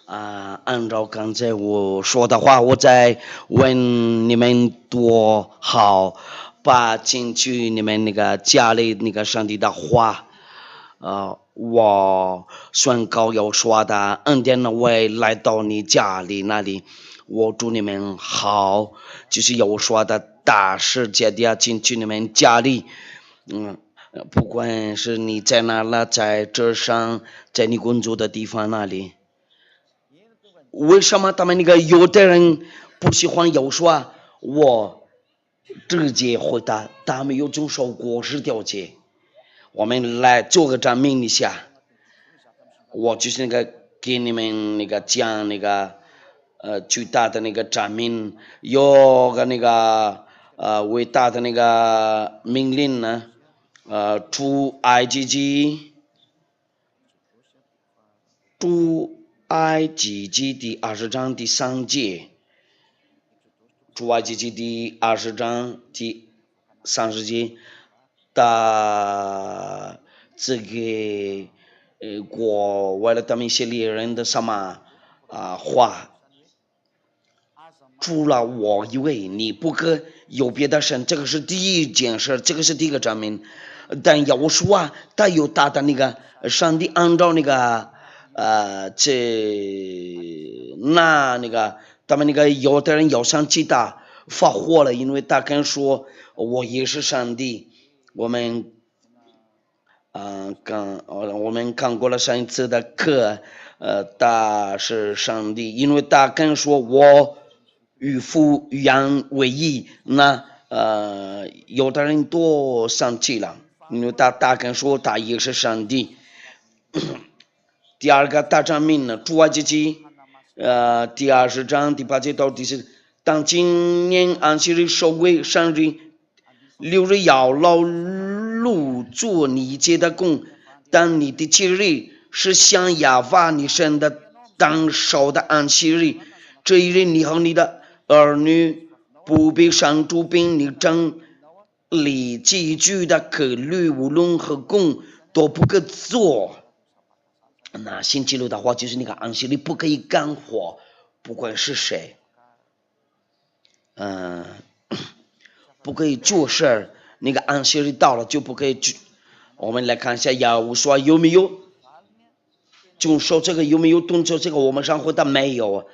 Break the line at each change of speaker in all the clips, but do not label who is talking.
按照刚才我说的话，我再问你们多好，把进去你们那个家里那个上帝的话，我宣告要说的恩典呢，我也来到你家里那里，我祝你们好，就是要说的大世界的进去你们家里，不管是你在哪了，在这上，在你工作的地方那里。为什么他们那个有的人不喜欢有说？我直接回答，他们有种受过失调节。我们来做个证明一下，我就是那个给你们那个讲那个巨大的那个证明，有个那个伟大的那个命令呢，出埃及记，出埃及记第20章第3节。出埃及记第20章第30节的这个国为了他们以色列人的什么话，除了我以为你不可有别的神，这个是第一件事，这个是第一个证明。但要说他有他的那个上帝按照那个那个他们那个有的人要生气的发火了，因为他跟说我也是上帝。我们我们看过了上一次的课，他是上帝，因为他跟说我与父与羊为一，那有的人都生气了，因为他跟说他也是上帝。第二个大证明呢，出埃及记第20章第8节到第10，当今年安息日守为圣日，6日要劳碌做你一切的工，但你的7日是向亚法你神的当守的安息日。这一日你和你的儿女不必上主并你整理寄居的客旅，无论何工都不可做。那星期六的话，就是那个安息日不可以干活，不管是谁，不可以做事儿。那个安息日到了就不可以去。我们来看一下雅无说有没有就说这个有没有动作？这个我们上回的没有，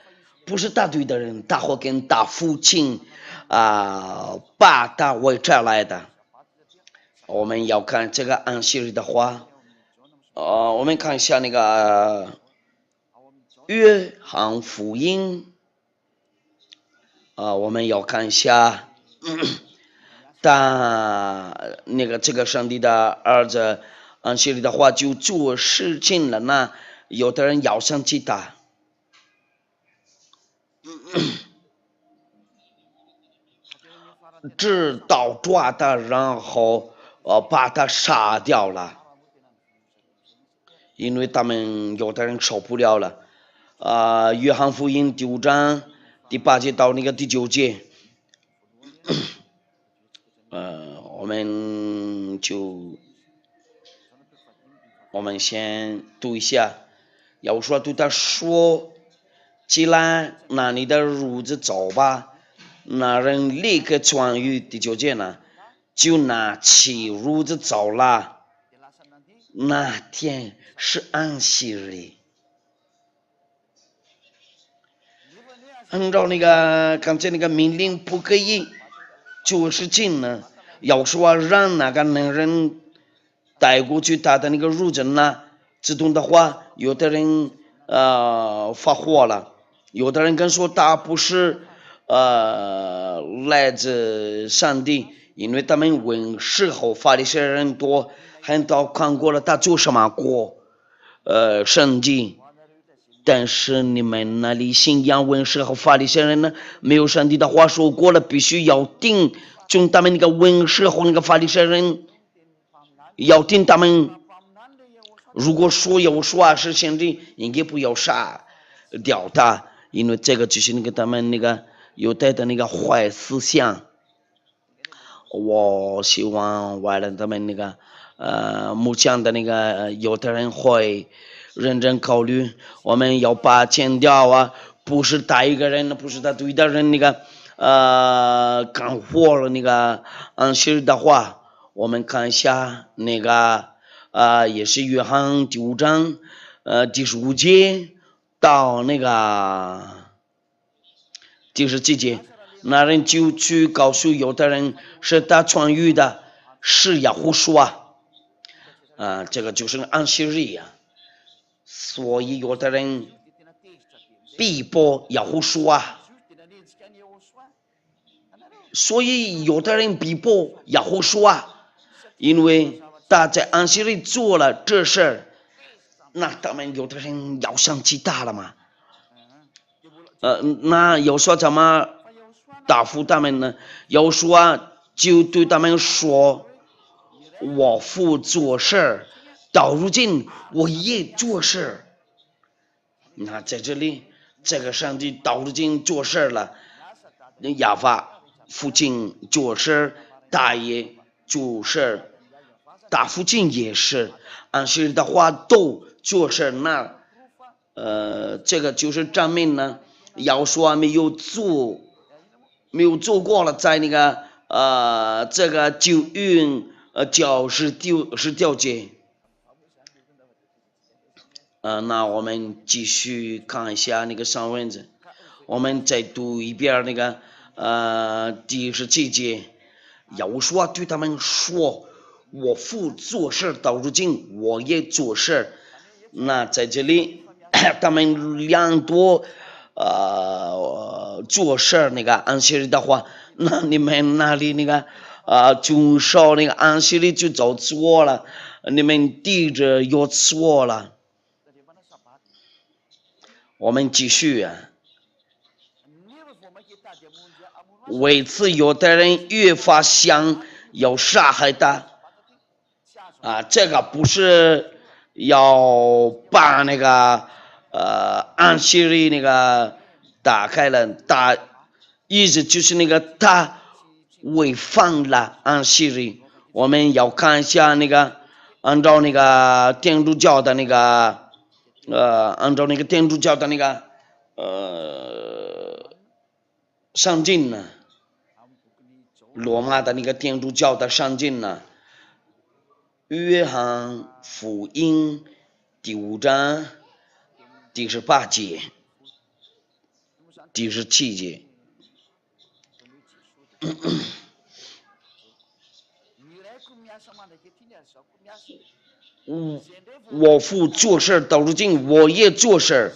不是大队的人，大伙跟大父亲把他围出来的。我们要看这个安息日的话，我们看一下那个约翰福音，我们要看一下。但那个这个上帝的儿子安息日的话就做事情了，那有的人要生气他，直到抓他，然后把他杀掉了，因为他们有的人受不了了。约翰福音第5章第8节到那个第9节，我们先读一下。要说对他说起来，拿你的褥子走吧。那人立刻传于第9节呢，就拿起褥子走了。那天是安息日。按照那个刚才那个命令不可以做事情呢，要说让那个男人带过去他的那个褥子呢，自动的话，有的人发火了，有的人跟说他不是来自上帝，因为他们问时候法利赛人多，很多看过了他做什么过圣经。但是你们那里信仰文士和法利赛人呢，没有上帝的话说过了，必须要听从他们那个文士和那个法利赛人，要听他们。如果说有说是先知，应该不要杀掉他，因为这个就是那个他们那个犹太的那个坏思想。我希望为了他们那个牧养的那个犹太人会认真考虑，我们要把强调啊，不是打一个人，不是他对的人那个干活了那个安息日的话，我们看一下那个也是约翰第5章第15节到那个第17节，那人就去告诉犹太人是他传语的，是亚胡书这个就是安息日呀。所以犹太人逼迫亚胡书所以犹太人逼迫亚胡书因为他在安息日做了这事儿，那他们犹太人要想起他了嘛？那有说怎么答复他们呢？有说就对他们说：“我父做事，到如今我也做事。”那在这里，这个上帝到如今做事了，亚法父亲做事，大爷做事，大父亲也是，安息日的话都做事。那这个就是证明呢，要说没有做过了，在那个这个旧约教是掉节。那我们继续看一下那个上文字，我们再读一遍那个第17节。要说对他们说：“我父做事到如今，我也做事。”那在这里，他们两多做事那个安息日的话，那你们那里那个遵守那个安息日就走错了，你们地着又错了。我们继续为此犹太人越发想要杀害他这个不是要把那个安息日那个打开了，意思就是那个他违反了安息日。我们要看一下那个按照那个天主教的那个上进呢，罗马的那个天主教的上进呢，约翰福音第5章第18节、第17节。我父做事到如今，我也做事。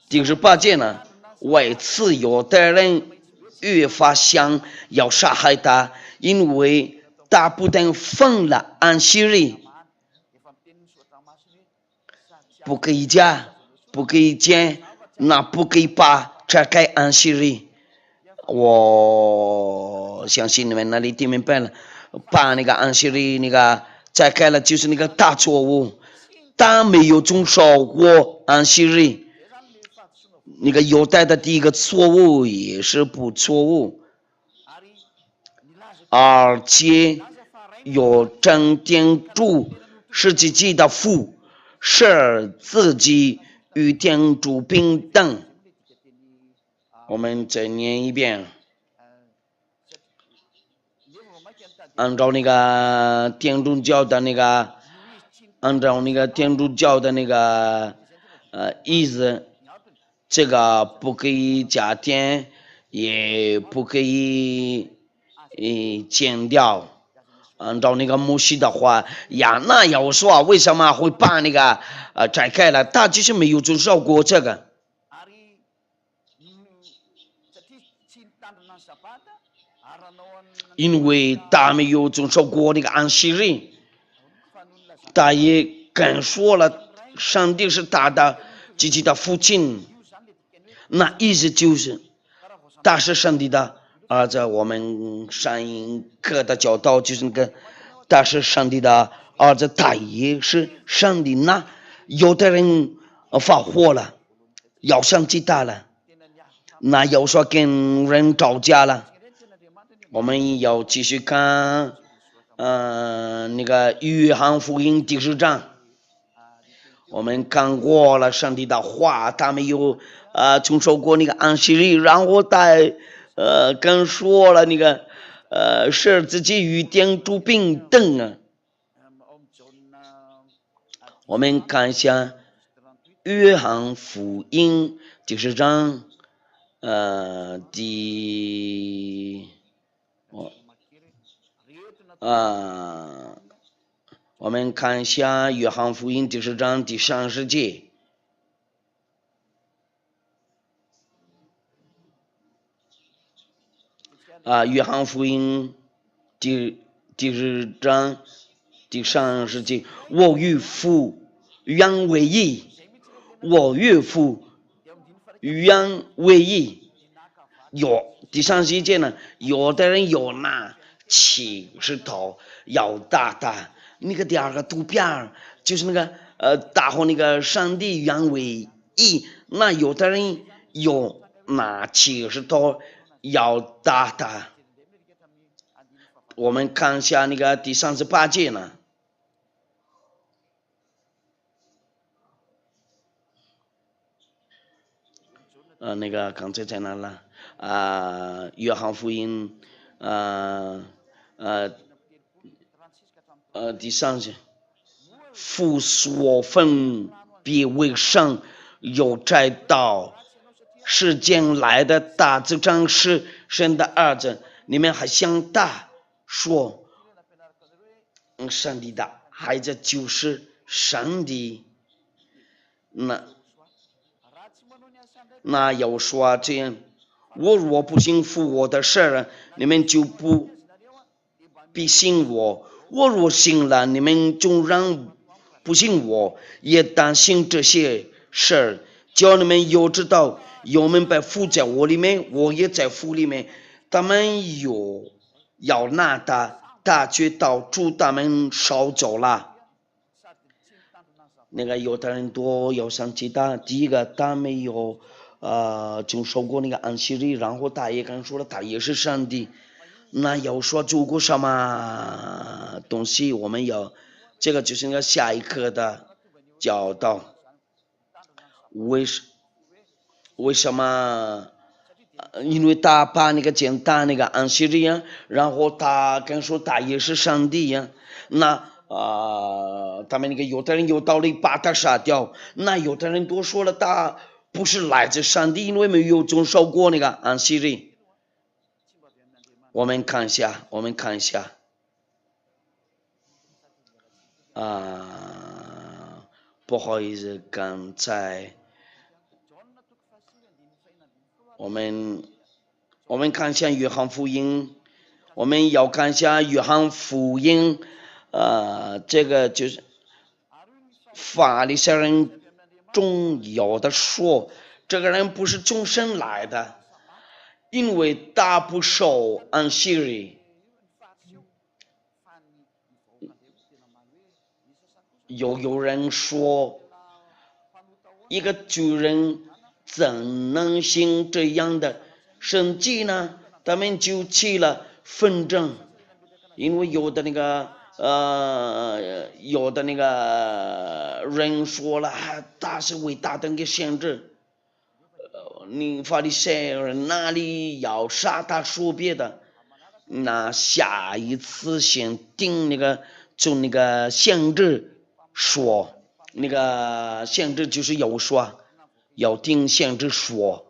第18节呢，为此犹太人越发想要杀害他，因为他不但犯了安息日，不可以加，不可以减，那不可以把拆开安息日。我相信你们那里听明白了，把那个安息日那个拆开了就是那个大错误，他没有遵守过安息日。那个犹太的第一个错误也是不错误，而且有真天主是自己的父，是自己与天主平等。我们再念一遍，按照那个天主教的那个，意思。这个不可以加添，也不可以减掉。按照那个摩西的话那要说为什么会把那个拆开了？他就是没有遵守过这个。因为他没有遵守过那个安息日，他也跟说了上帝是他的自己的父亲。那意思就是他是上帝的儿子。我们上一课的教导就是那个他是上帝的儿子，他也是上帝。那犹太人发火了，要想起他了，那要说跟人吵架了。我们要继续看那个约翰福音第10章。我们看过了上帝的话，他们有遵守过那个安息日，然后他更说了那个使自己与天主平等啊。我们看一下约翰福音10章我们看一下约翰福音10章第30节。约翰福音第10章第30节，我与父原为一，我与父原为一。第30节呢，有的人有那70头要大大，那个第二个图片就是那个大和那个上帝原为一，那有的人有那70头要大大。我们看一下那个第38节呢。那个刚才在哪了？约翰福音第30节，父所分别为圣，有摘到世间来的大子长是神的儿子，你们还想大说上帝的孩子就是上帝，那要说这样，我若不信服我的事，你们就不必信我；我若信了，你们纵然不信我，也当信这些事，叫你们有知道，有明白父在我里面，我也在父里面。他们有要拿的大去到主他们烧走了。那个有的人多要生气的，第一个他没有就说过那个安息日，然后他也刚说了他也是上帝。那要说做过什么东西，我们要这个就是那个下一课的教导。为什么？因为他把那个简单那个安息日呀，然后他跟说他也是上帝呀，那他们那个有的人有道理把他杀掉，那有的人都说了他不是来自上帝，因为没有遵守过那个安息日。我们看一下，不好意思，刚才我们看一下约翰福音，我们要看一下约翰福音，这个就是法利赛人中有的说，这个人不是从神来的，因为他不守安息日。有人说，一个巨人怎能行这样的神迹呢？他们就起了纷争，因为有的那个人说了，他是伟大的一个先知。你法利赛人哪里要杀他说别的？那下一次先定那个就那个先知说，那个先知就是有说，要听先知说。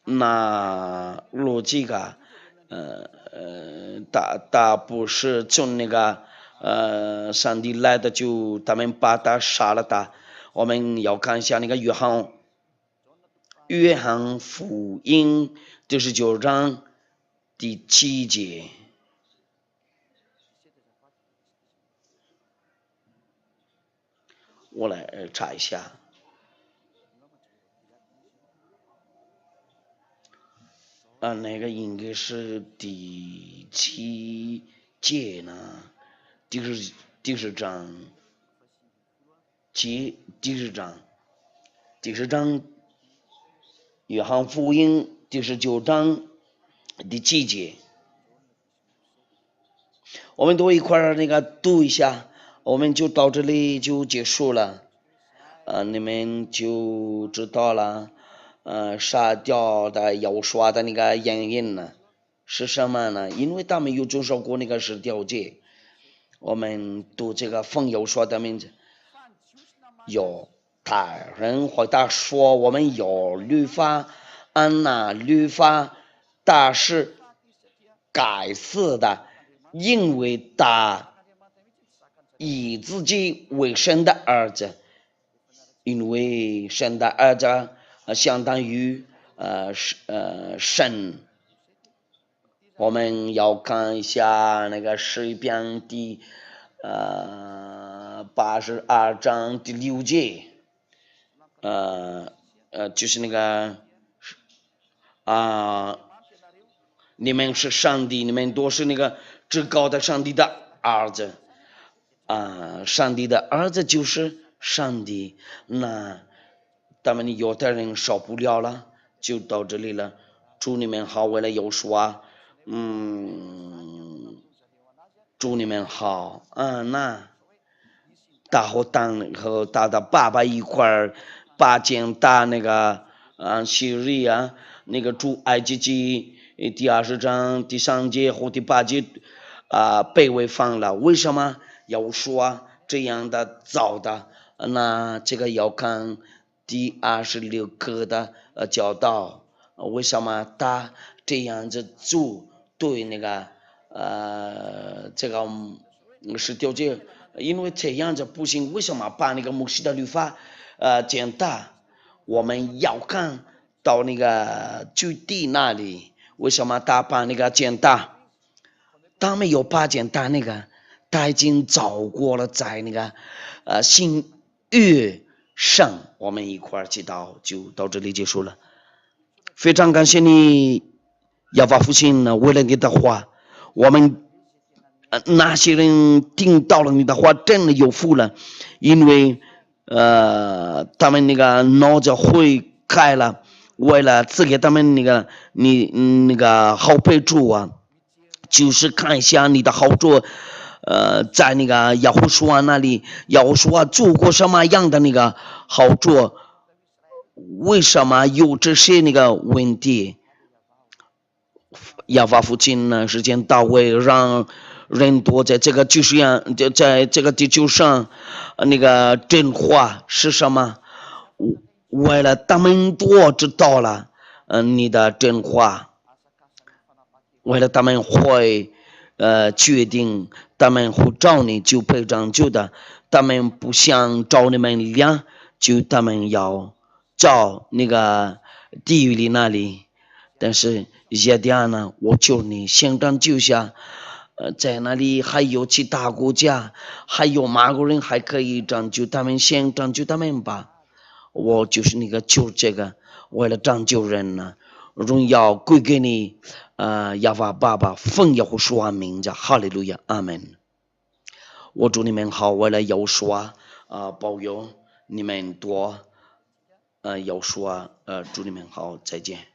那逻辑个他不是从那个上帝来的，就他们把他杀了他。我们要看一下那个约翰福音19章第7节。我来查一下。那个应该是第7节呢，第10章，第10章，约翰福音19章第7节，我们都一块儿那个读一下。我们就到这里就结束了。你们就知道了。杀掉的有说的那个原因呢是什么呢？因为他们有遵守过那个10条诫。我们读这个奉有说的名字，有大人回答说，我们有律法，按那律法他是该死的，因为他以自己为神的儿子，因为神的儿子相当于神。我们要看一下那个诗篇第82章第6节，就是那个你们是上帝，你们都是那个至高的上帝的儿子。上帝的儿子就是上帝。那他们有的人受不了了，就到这里了。祝你们好，为了有说祝你们好。那大和当和他的爸爸一块儿把剑打那个希律那个出埃及记第20章第3节和第8节被违反了。为什么要说这样的造的？那这个要看第26课的教导。为什么他这样子做对那个这个10条诫？因为这样子不行。为什么把那个摩西的律法简单？我们要看到那个据地那里，为什么他把那个简单？他没有把简单那个，他已经走过了，在那个新约上。我们一块儿祈祷，就到这里结束了。非常感谢你，亚法父亲呢，为了你的话，我们那些人听到了你的话，真的有福了，因为他们那个脑子会开了，为了赐给他们那个那个好备注就是看一下你的好处。在那个亚胡书那里，亚胡书做过什么样的那个好处？为什么有这些那个问题？亚法父亲呢，时间到位，让人多在这个就是在这个地球上，那个真话是什么？为了他们多知道了，你的真话，为了他们会决定，他们会找你就被拯救的，他们不想找你们俩，就他们要找那个地狱里那里。但是耶迪亚呢，我求你先拯救下。在那里还有其他国家，还有马国人还可以拯救他们，先拯救他们吧。我就是那个求这个，为了拯救人呢，荣耀归给你，亚法爸爸，奉耶和华名字，哈利路亚，阿门。我祝你们好，为了耶和华保佑你们多，耶和华祝你们好，再见。